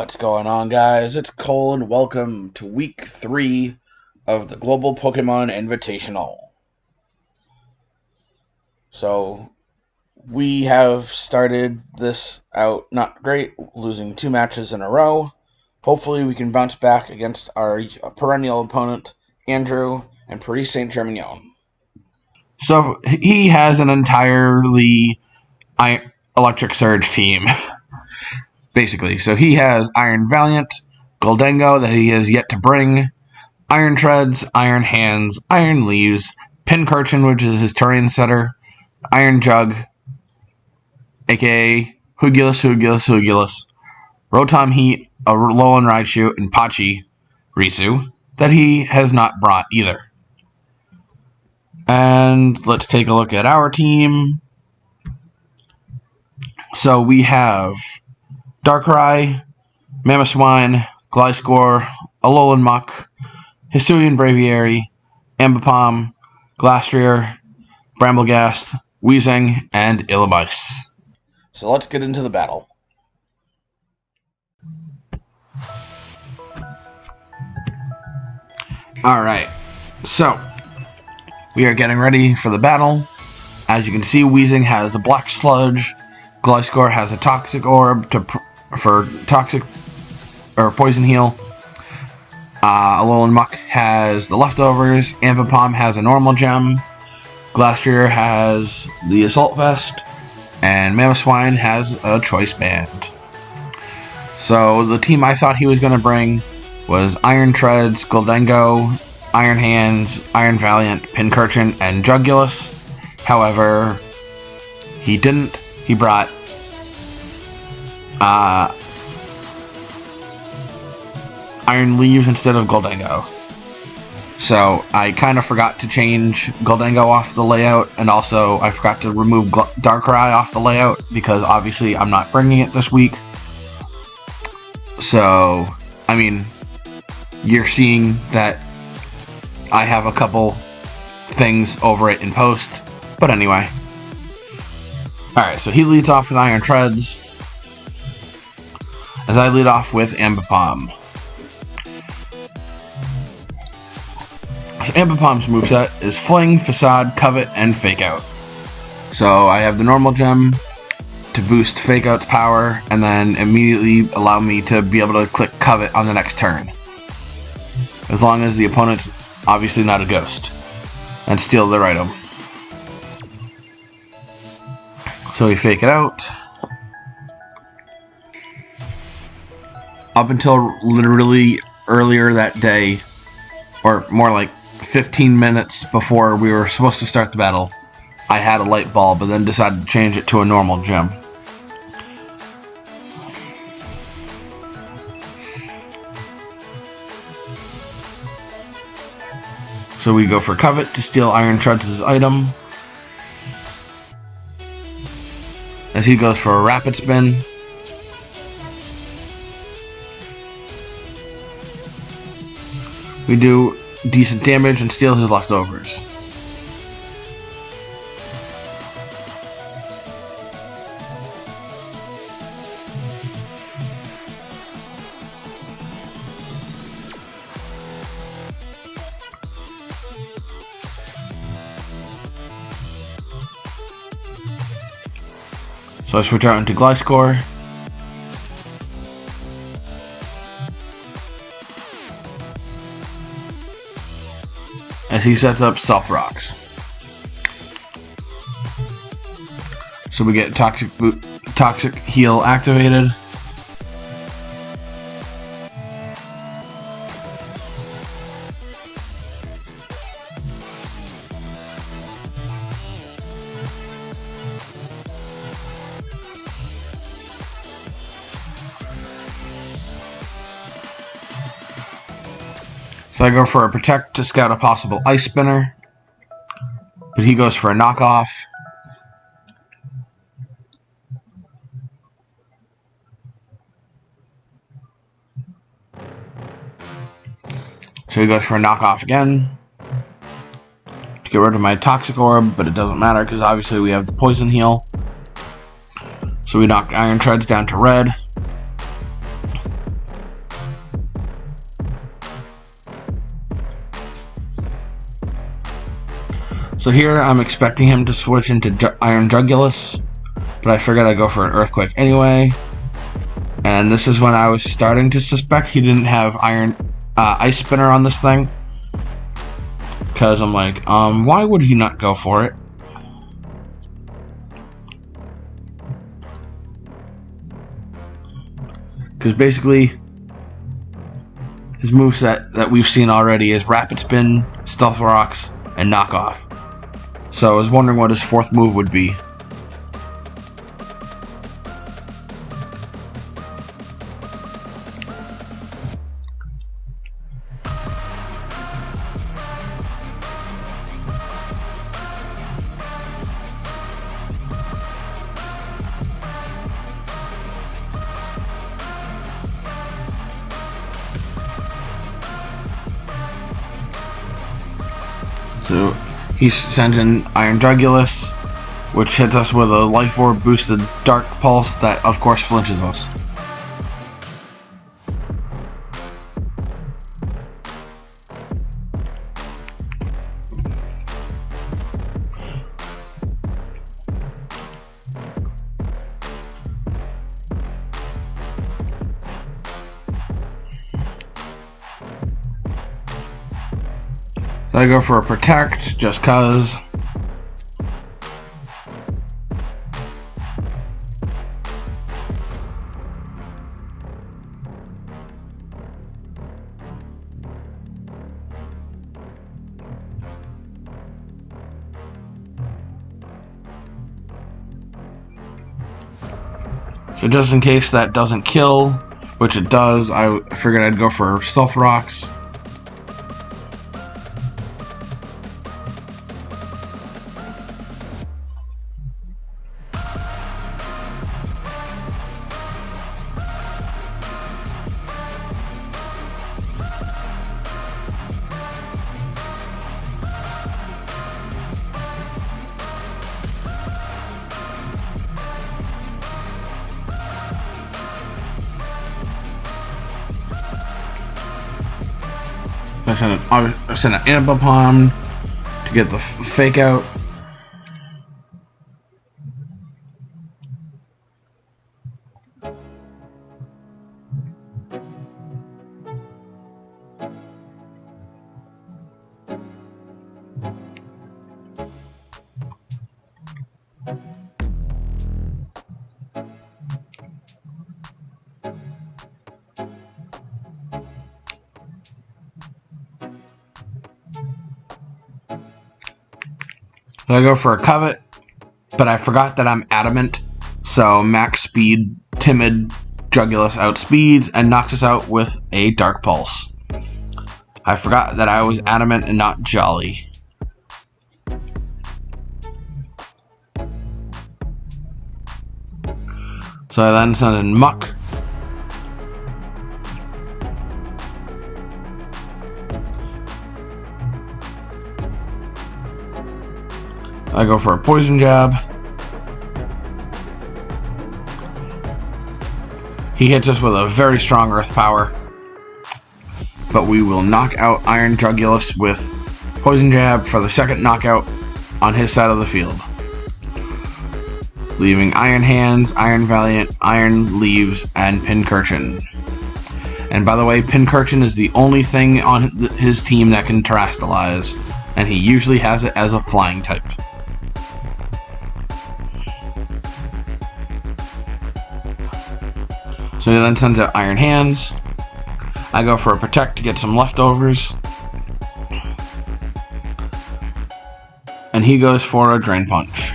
What's going on, guys? It's Cole, and welcome to week 3 of the Global Pokemon Invitational. So, we have started this out not great, losing 2 matches in a row. Hopefully we can bounce back against our perennial opponent, Andrew, and Paris Saint-Germignon. So, he has an entirely electric surge team. Basically, so he has Iron Valiant, Gholdengo that he has yet to bring, Iron Treads, Iron Hands, Iron Leaves, Pincurchin, which is his terrain setter, Iron Jug, aka Jugulis, Rotom Heat, Alolan Raichu, and Pachi Risu that he has not brought either. And let's take a look at our team. So we have Darkrai, Mamoswine, Gliscor, Alolan Muck, Hisuian Braviary, Ambipom, Glastrier, Bramblegast, Weezing, and Illumise. So let's get into the battle. Alright, so we are getting ready for the battle. As you can see, Weezing has a Black Sludge, Gliscor has a Toxic Orb for Toxic or Poison Heal. Alolan Muck has the Leftovers. Ambipom has a Normal Gem. Glastrier has the Assault Vest. And Mamoswine has a Choice Band. So the team I thought he was going to bring was Iron Treads, Gholdengo, Iron Hands, Iron Valiant, Pincurchin, and Jugulis. However, he didn't. He brought Iron Leaves instead of Gholdengo. So I kind of forgot to change Gholdengo off the layout, and also I forgot to remove Darkrai off the layout because obviously I'm not bringing it this week. So, I mean, you're seeing that I have a couple things over it in post, but anyway. Alright, so he leads off with Iron Treads, as I lead off with Ambipom. So Ambipom's moveset is Fling, Facade, Covet, and Fake Out. So I have the Normal Gem to boost Fake Out's power, and then immediately allow me to be able to click Covet on the next turn. As long as the opponent's obviously not a ghost, and steal their item. So we Fake It Out. Up until literally earlier that day, or more like 15 minutes before we were supposed to start the battle, I had a light ball, but then decided to change it to a normal gem. So we go for Covet to steal Iron Treads' item. As he goes for a Rapid Spin. We do decent damage and steal his Leftovers. So I switch out into Gliscor. As he sets up Stealth Rocks. So we get Toxic Heal activated. So I go for a Protect to scout a possible Ice Spinner, but he goes for a knockoff. So he goes for a knockoff again to get rid of my Toxic Orb, but it doesn't matter because obviously we have the Poison Heal. So we knock Iron Treads down to red. So here I'm expecting him to switch into Iron Jugulis, but I figured I'd go for an Earthquake anyway. And this is when I was starting to suspect he didn't have Ice Spinner on this thing. Because I'm like, why would he not go for it? Because basically, his moveset that we've seen already is Rapid Spin, Stealth Rocks, and Knock Off. So I was wondering what his fourth move would be. So he sends in Iron Jugulis, which hits us with a Life Orb boosted Dark Pulse that of course flinches us. So I go for a Protect, just cuz. So just in case that doesn't kill, which it does, I figured I'd go for Stealth Rocks. I sent an Ambipom to get the fake out. So I go for a Covet, but I forgot that I'm Adamant, so max speed, Timid, Jugulis outspeeds and knocks us out with a Dark Pulse. I forgot that I was Adamant and not Jolly. So I then send in Muck. I go for a Poison Jab. He hits us with a very strong Earth Power, but we will knock out Iron Jugulis with Poison Jab for the second knockout on his side of the field, leaving Iron Hands, Iron Valiant, Iron Leaves, and Pincurchin. And by the way, Pincurchin is the only thing on his team that can Terrastalize, and he usually has it as a flying type. So he then sends out Iron Hands. I go for a Protect to get some leftovers. And he goes for a Drain Punch.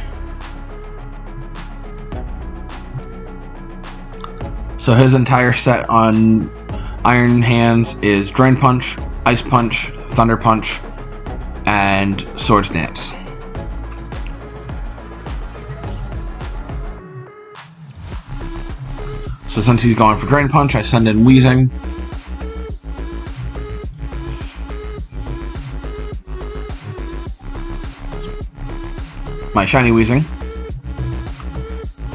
So his entire set on Iron Hands is Drain Punch, Ice Punch, Thunder Punch, and Swords Dance. So since he's going for Drain Punch, I send in Weezing. My shiny Weezing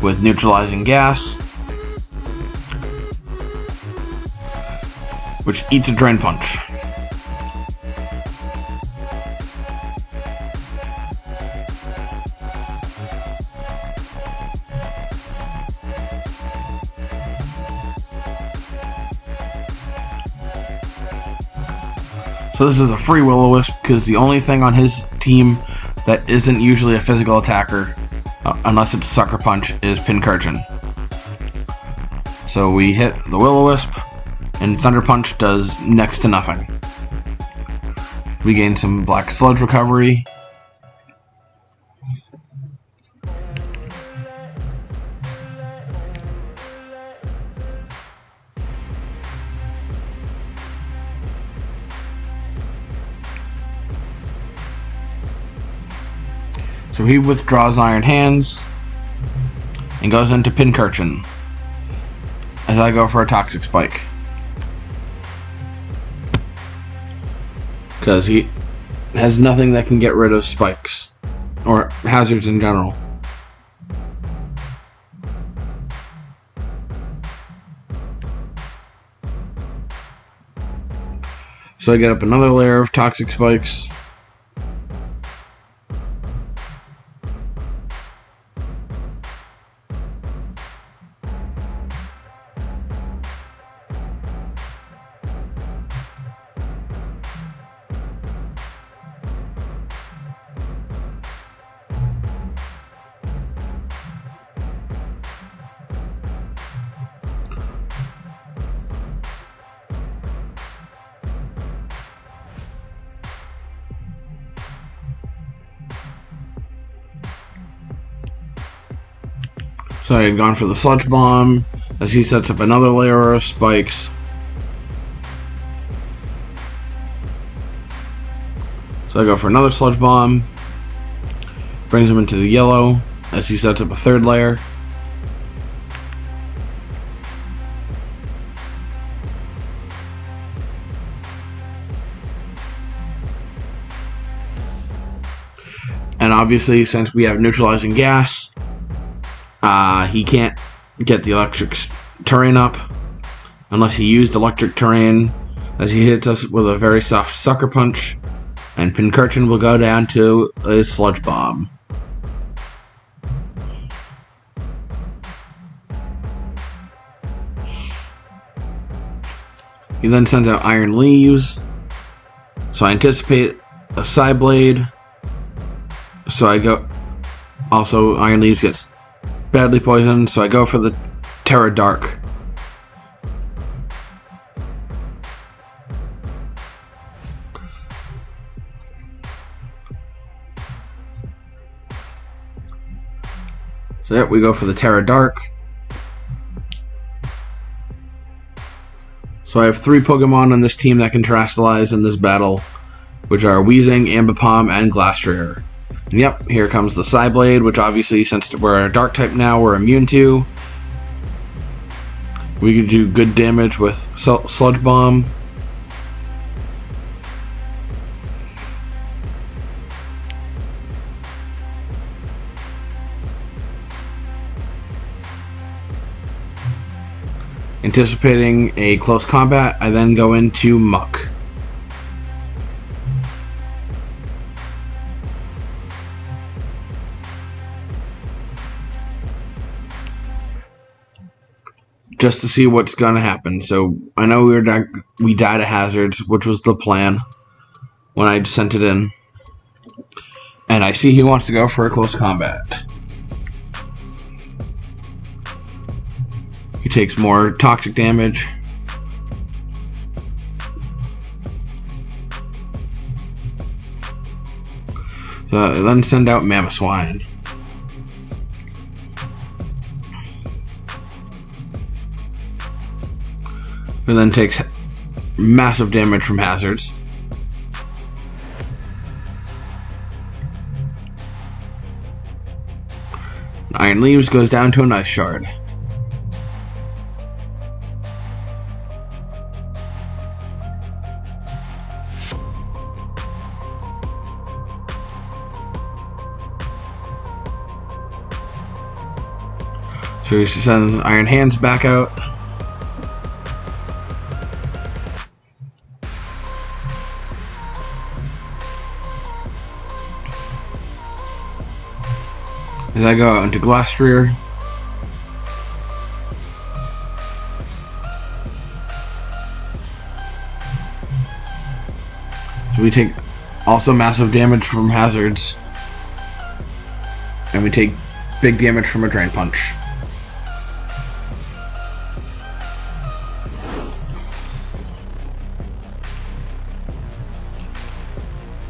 with Neutralizing Gas, which eats a Drain Punch. So this is a free Will-O-Wisp because the only thing on his team that isn't usually a physical attacker, unless it's a Sucker Punch, is Pincurchin. So we hit the Will-O-Wisp, and Thunder Punch does next to nothing. We gain some Black Sludge recovery. So he withdraws Iron Hands and goes into Pincurchin as I go for a Toxic Spike. Because he has nothing that can get rid of spikes or hazards in general. So I get up another layer of Toxic Spikes. So I had gone for the Sludge Bomb as he sets up another layer of spikes. So I go for another Sludge Bomb, brings him into the yellow as he sets up a third layer. And obviously, since we have neutralizing gas, he can't get the electric terrain up unless he used electric terrain, as he hits us with a very soft Sucker Punch, and Pincurchin will go down to a Sludge Bomb. He then sends out Iron Leaves, so I anticipate a Psyblade, so I go. Also, Iron Leaves gets badly poisoned, so I go for the Terra Dark. So yeah, we go for the Terra Dark. So I have 3 Pokemon on this team that can Terastallize in this battle, which are Weezing, Ambipom, and Glastrier. And yep, here comes the Psyblade, which obviously, since we're a Dark type now, we're immune to. We can do good damage with Sludge Bomb. Anticipating a close combat, I then go into Muck. Just to see what's gonna happen. So I know we died of hazards, which was the plan when I sent it in. And I see he wants to go for a close combat. He takes more toxic damage. So then send out Mamoswine. And then takes massive damage from hazards. Iron Leaves goes down to an Ice Shard. So he sends Iron Hands back out. As I go out into Glastrier. we take also massive damage from hazards. And we take big damage from a Drain Punch.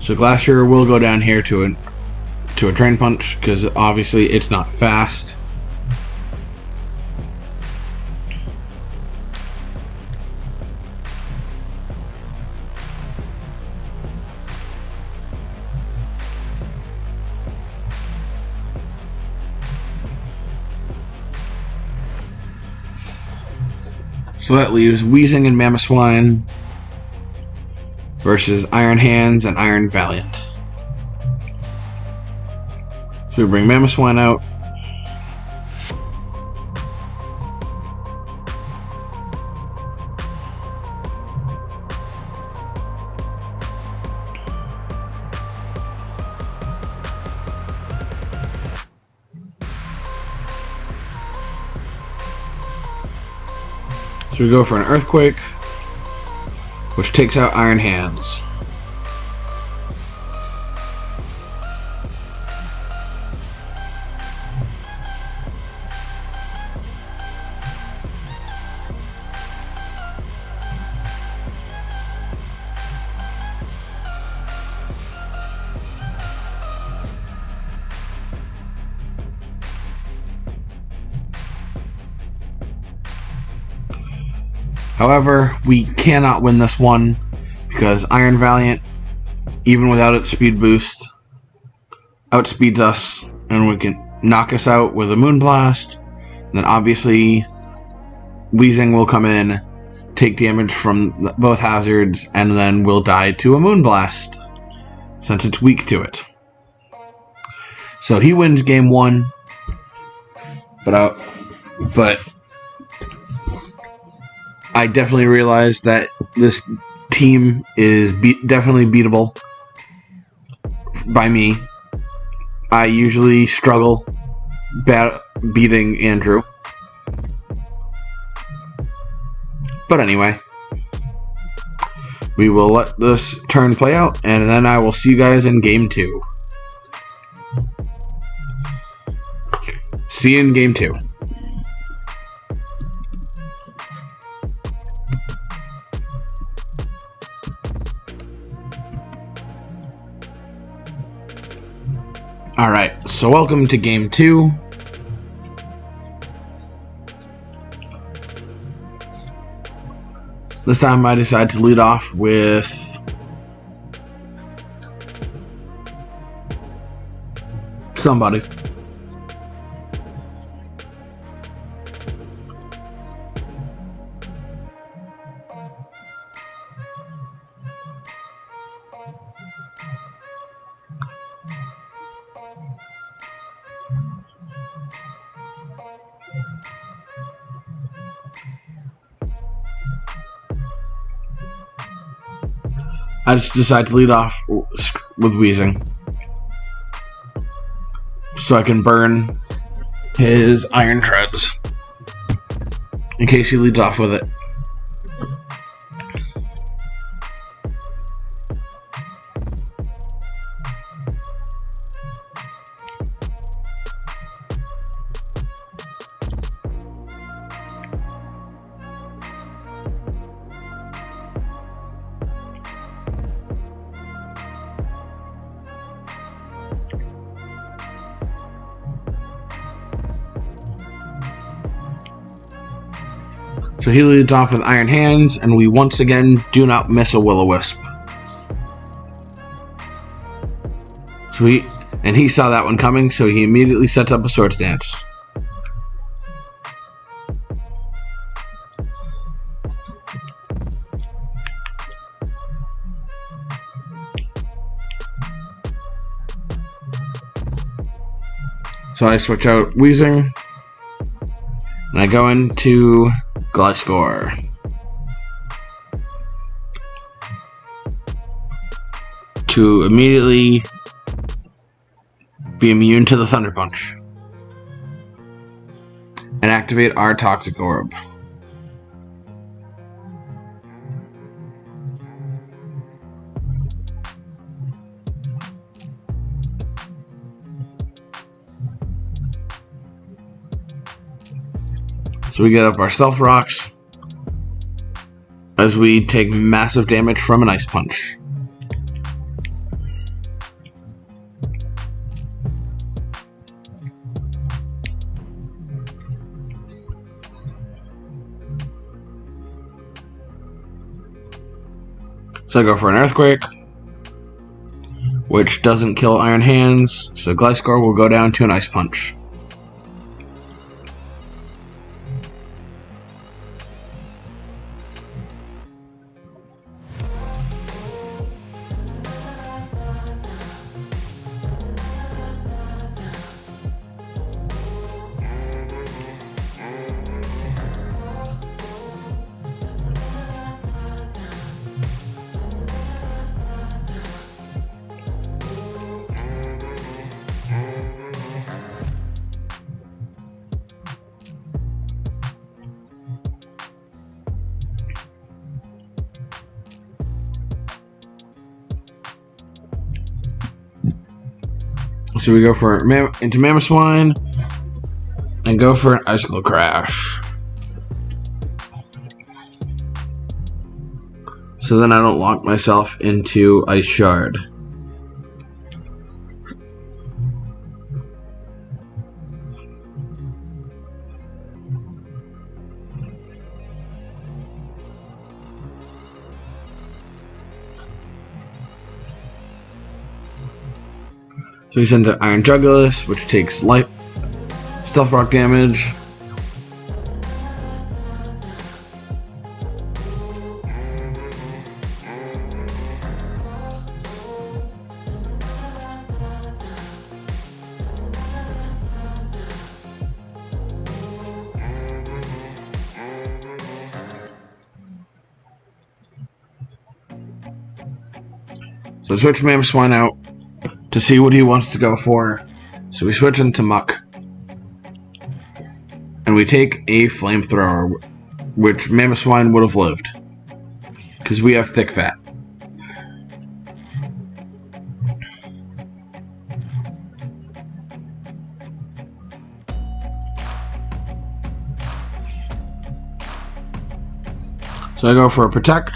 So Glastrier will go down here to a Drain Punch, because obviously it's not fast. So that leaves Weezing and Mamoswine versus Iron Hands and Iron Valiant. So we bring Mamoswine out. So we go for an Earthquake, which takes out Iron Hands. However, we cannot win this one because Iron Valiant, even without its speed boost, outspeeds us and we can knock us out with a Moonblast. And then obviously Weezing will come in, take damage from both hazards, and then will die to a Moonblast since it's weak to it. So he wins game 1, but I definitely realized that this team is definitely beatable by me. I usually struggle beating Andrew. But anyway, we will let this turn play out, and then I will see you guys in game 2. See you in game 2. Alright, so welcome to game 2. This time I decide to lead off with somebody. I just decide to lead off with Weezing, so I can burn his Iron Treads in case he leads off with it. So he leads off with Iron Hands, and we once again do not miss a Will-O-Wisp. So he saw that one coming, so he immediately sets up a Swords Dance. So I switch out Weezing, and I go into Gliscor to immediately be immune to the Thunder Punch and activate our Toxic Orb. So we get up our stealth rocks as we take massive damage from an ice punch. So I go for an earthquake, which doesn't kill Iron Hands, so Gliscor will go down to an ice punch. So we go for into Mamoswine and go for an Icicle Crash. So then I don't lock myself into Ice Shard. So we send to Iron Jugulis, which takes light stealth rock damage. So switch Mamoswine out to see what he wants to go for. So we switch into Muck. And we take a Flamethrower, which Mamoswine would have lived, because we have thick fat. So I go for a Protect.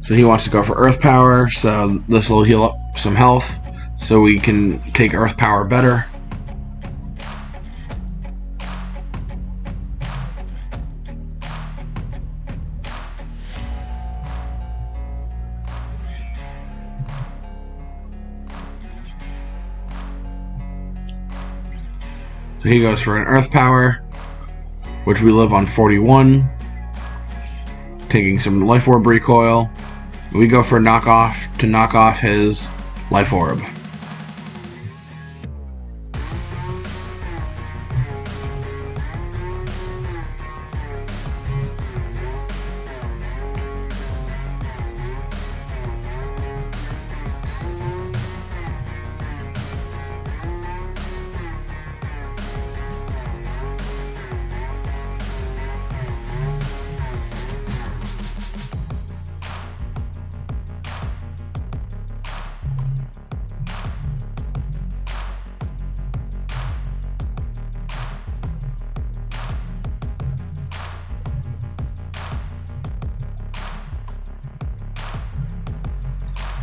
So he wants to go for Earth Power, so this will heal up some health, so we can take Earth Power better. So he goes for an Earth Power, which we live on 41, taking some Life Orb recoil. We go for a knockoff to knock off his Life Orb.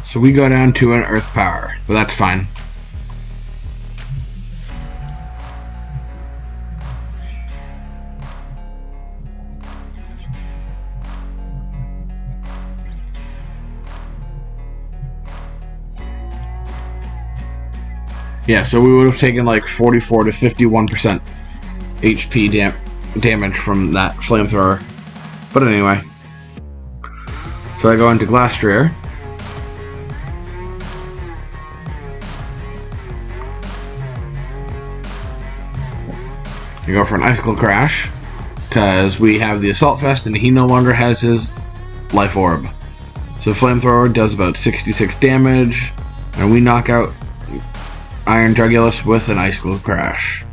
So we go down to an Earth Power, but that's fine. Yeah, so we would have taken like 44 to 51% HP damage from that Flamethrower. But anyway. So I go into Glastrier. You go for an Icicle Crash, because we have the Assault Vest and he no longer has his Life Orb. So Flamethrower does about 66 damage, and we knock out Iron Jugulis with an Icicle Crash.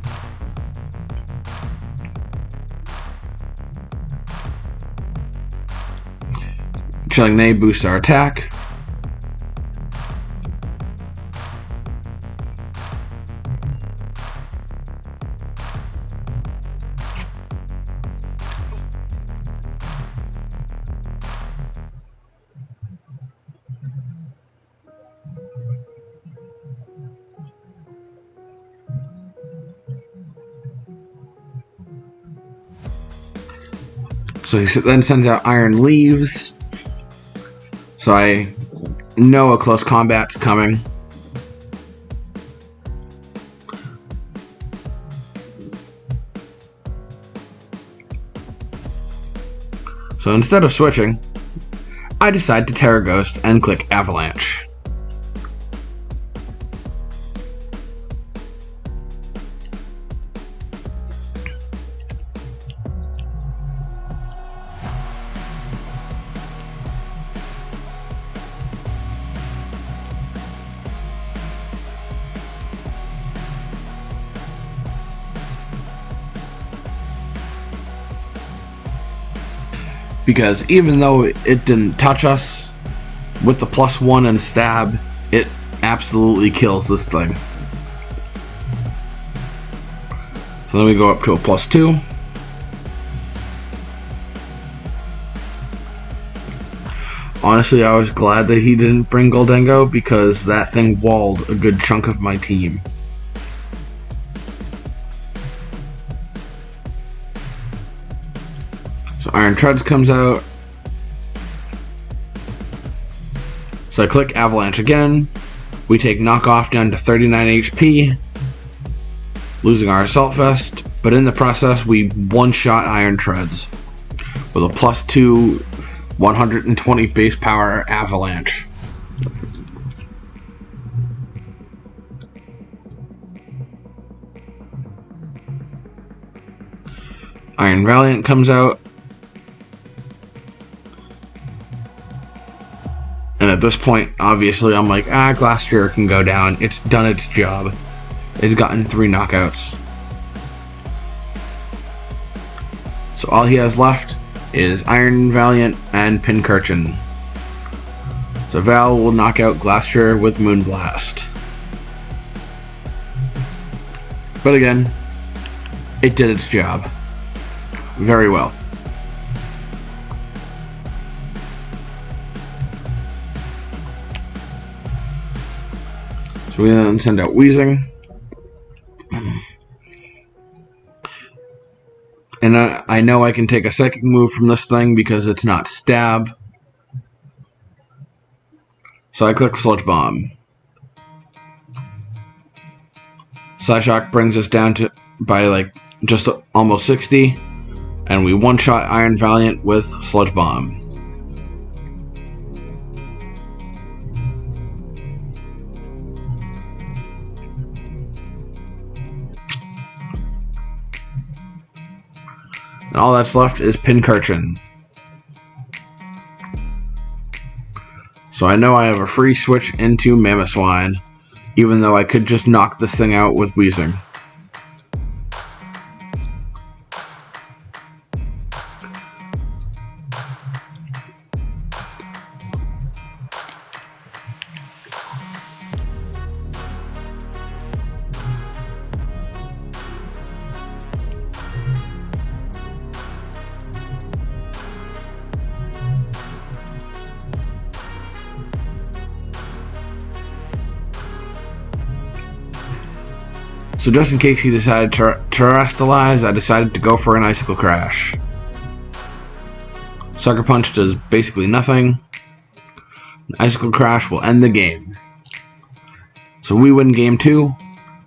Chilling Neigh boosts our attack. So he then sends out Iron Leaves. So I know a close combat's coming. So instead of switching, I decide to Terra Ghost and click Avalanche. Because even though it didn't touch us, with the +1 and stab, it absolutely kills this thing. So then we go up to a +2. Honestly, I was glad that he didn't bring Goldengo because that thing walled a good chunk of my team. So Iron Treads comes out. So I click Avalanche again. We take Knockoff down to 39 HP, losing our Assault Vest, but in the process we one-shot Iron Treads with a +2 120 base power Avalanche. Iron Valiant comes out. And at this point, obviously, I'm like, Glastrier can go down. It's done its job. It's gotten 3 knockouts. So all he has left is Iron Valiant and Pincurchin. So Val will knock out Glastrier with Moonblast. But again, it did its job. Very well. So we then send out Weezing. And I know I can take a psychic move from this thing because it's not stab. So I click Sludge Bomb. Psyshock brings us down to by like just almost 60. And we one-shot Iron Valiant with Sludge Bomb. And all that's left is Pincurchin. So I know I have a free switch into Mamoswine, even though I could just knock this thing out with Weezing. So just in case he decided to terrestrialize, I decided to go for an Icicle Crash. Sucker Punch does basically nothing. An Icicle Crash will end the game. So we win game 2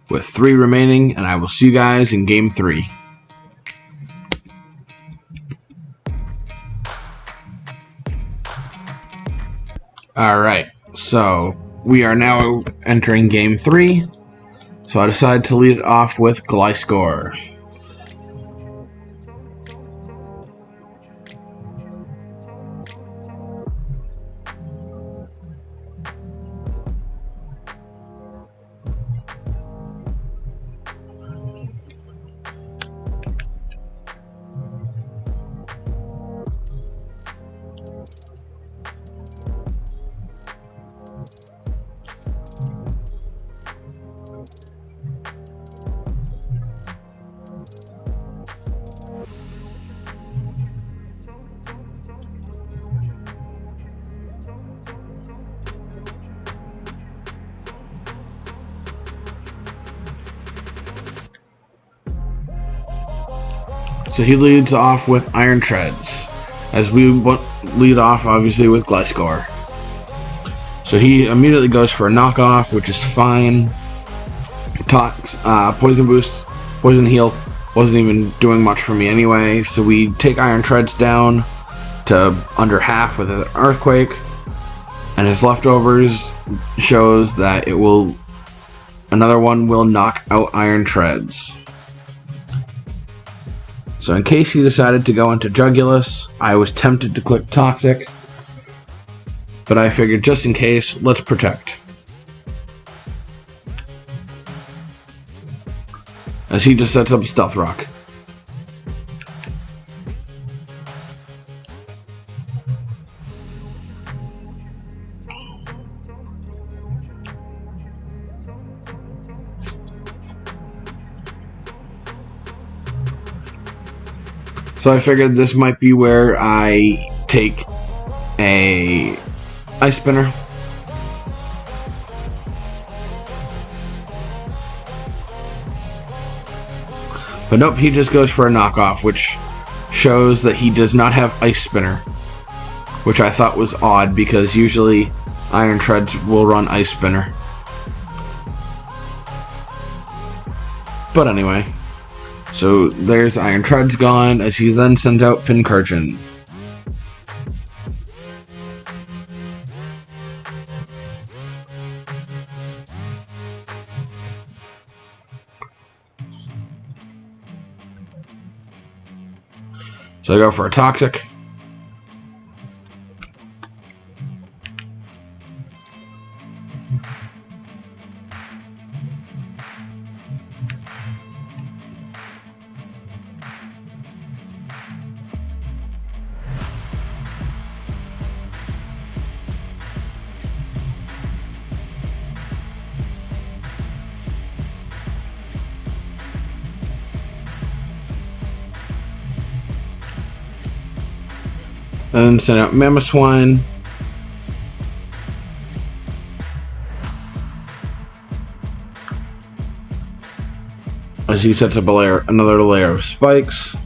with 3 remaining, and I will see you guys in game 3. Alright, so we are now entering game 3. So I decided to lead it off with Gliscor. So he leads off with Iron Treads. as we lead off, obviously, with Gliscor. So he immediately goes for a knockoff, which is fine. Poison boost, poison heal wasn't even doing much for me anyway, so we take Iron Treads down to under half with an Earthquake, and his leftovers shows that another one will knock out Iron Treads. So in case he decided to go into Jugulis, I was tempted to click Toxic, but I figured just in case, let's protect. As he just sets up Stealth Rock. So I figured this might be where I take a Ice Spinner. But nope, he just goes for a knockoff, which shows that he does not have Ice Spinner, which I thought was odd because usually Iron Treads will run Ice Spinner. But anyway, so there's Iron Treads gone as he then sends out Pincurchin. So I go for a Toxic. And then send out Mamoswine. As he sets up another layer of spikes.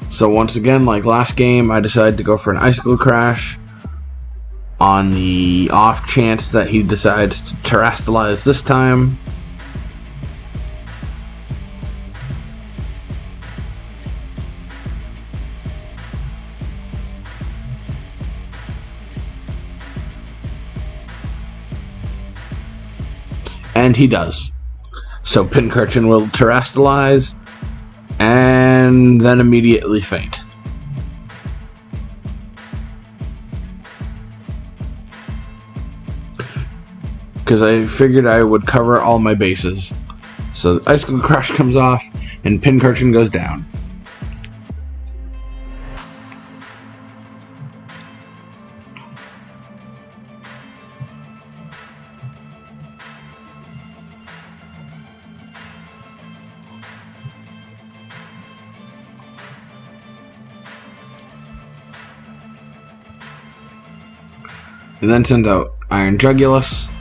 So once again, like last game, I decided to go for an Icicle Crash on the off chance that he decides to Terrastalize this time. And he does. So Pincurchin will Terrastalize and then immediately faint. Because I figured I would cover all my bases. So Icicle Crash comes off and Pincurchin goes down. And then sends out Iron Jugulis.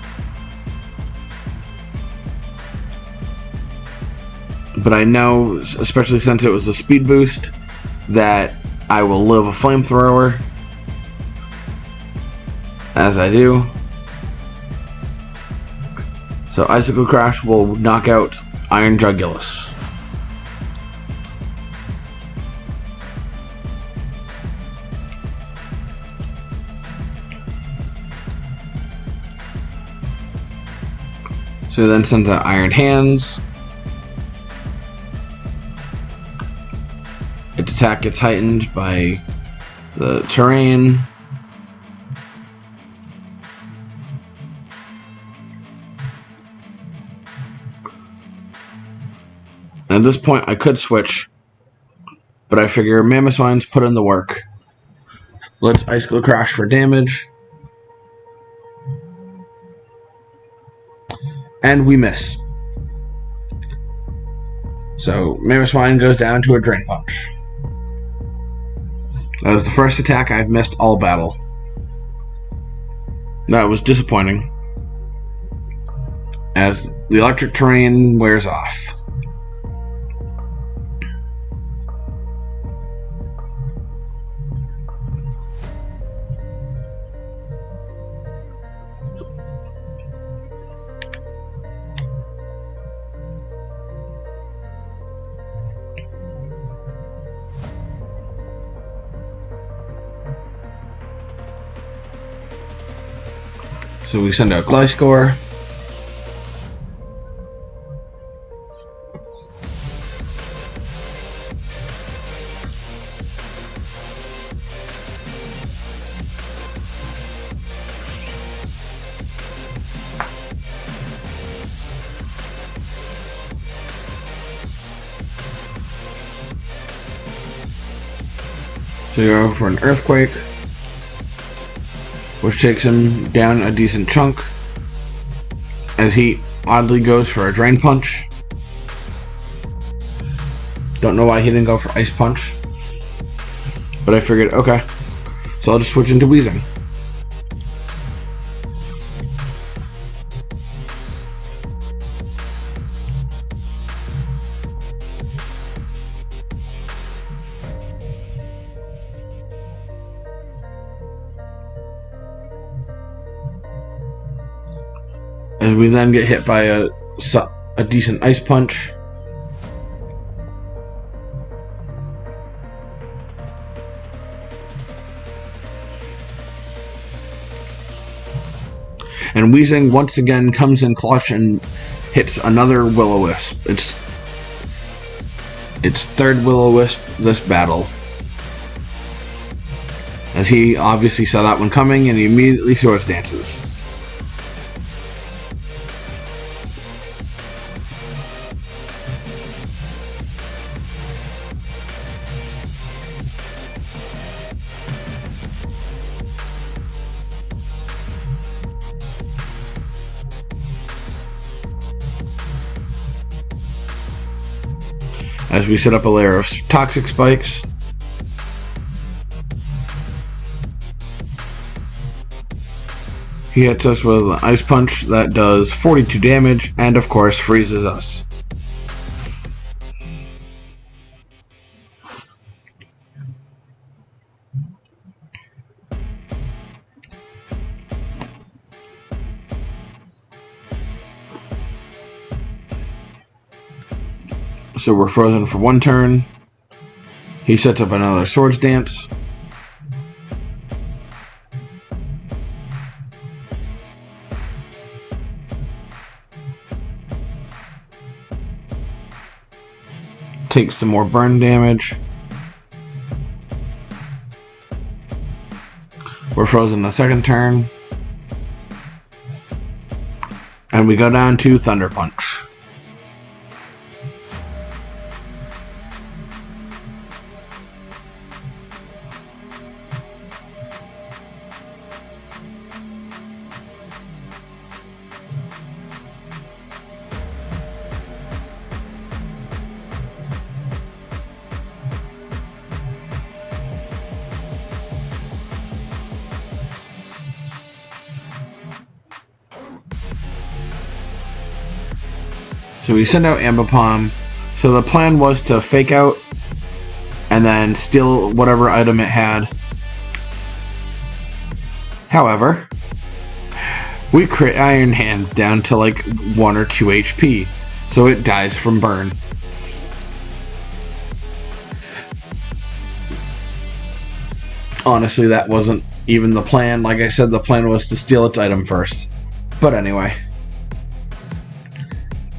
But I know, especially since it was a speed boost, that I will live a Flamethrower. As I do. So Icicle Crash will knock out Iron Jugulis. So then sends out Iron Hands. Its attack gets heightened by the terrain. And at this point I could switch, but I figure Mamoswine's put in the work. Let's Icicle Crash for damage. And we miss. So Mamoswine goes down to a Drain Punch. That was the first attack I've missed all battle. That was disappointing, as the electric terrain wears off. So we send out Gliscor. So you go for an Earthquake, which takes him down a decent chunk, as he oddly goes for a Drain Punch. Don't know why he didn't go for Ice Punch, but I figured, okay, so I'll just switch into Weezing. As we then get hit by a decent Ice Punch. And Weezing once again comes in clutch and hits another Will-O-Wisp. It's third Will-O-Wisp this battle. As he obviously saw that one coming and he immediately Swords Dances. As we set up a layer of Toxic Spikes. He hits us with an Ice Punch that does 42 damage and of course freezes us. So we're frozen for one turn. He sets up another Swords Dance. Takes some more burn damage. We're frozen the second turn. And we go down to Thunder Punch. So we send out Ambipom. So the plan was to fake out and then steal whatever item it had. However, we crit Iron Hand down to like 1 or 2 HP. So it dies from burn. Honestly, that wasn't even the plan. Like I said, the plan was to steal its item first. But anyway.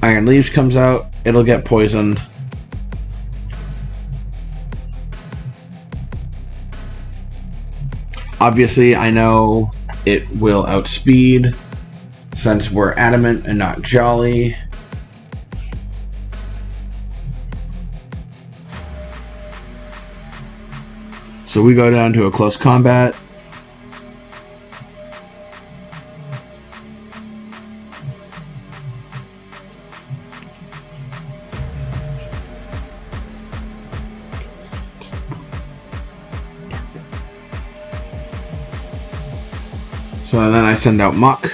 Iron Leaves comes out, it'll get poisoned. Obviously, I know it will outspeed since we're adamant and not jolly. So we go down to a close combat. So then I send out Muck,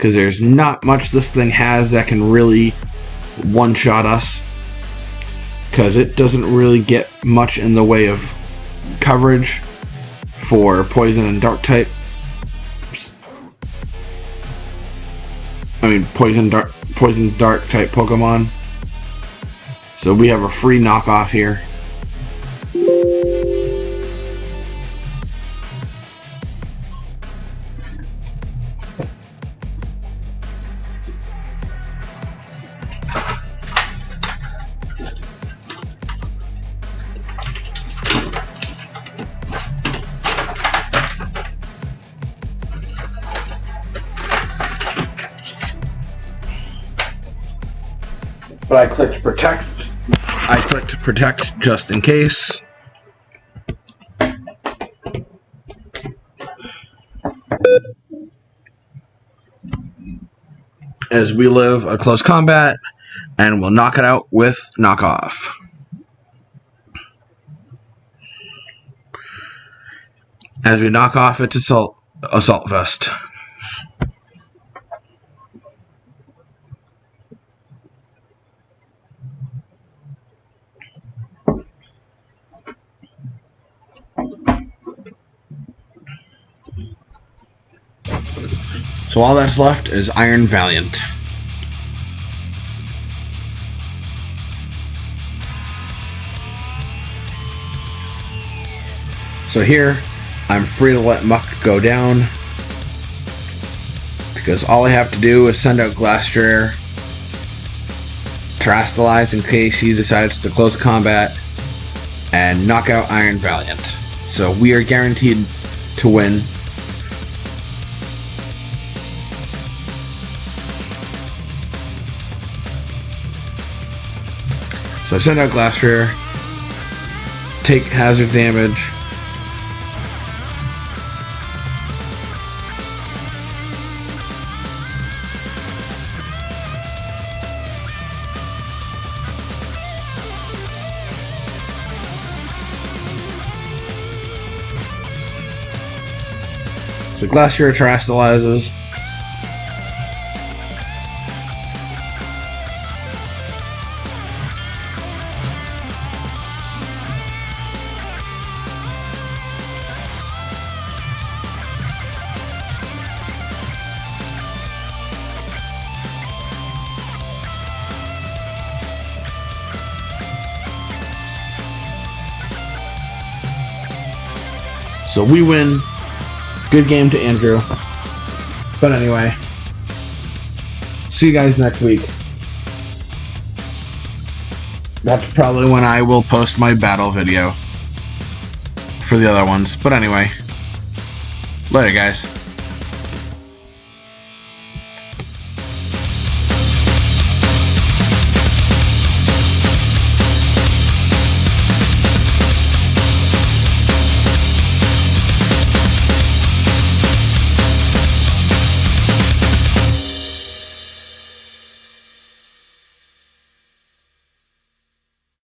because there's not much this thing has that can really one-shot us, because it doesn't really get much in the way of coverage for poison and dark type. Poison dark type Pokemon. So we have a free knockoff here. But I clicked protect. I clicked protect just in case. As we live a close combat, and we'll knock it out with knockoff. As we knock off its assault vest. So all that's left is Iron Valiant. So here, I'm free to let Muck go down, because all I have to do is send out Glastrier, Terastallize in case he decides to close combat, and knock out Iron Valiant. So we are guaranteed to win. So I send out Glastrier, take hazard damage, so Glastrier terastallizes. So we win. Good game to Andrew. But anyway, see you guys next week. That's probably when I will post my battle video for the other ones. But anyway, later guys.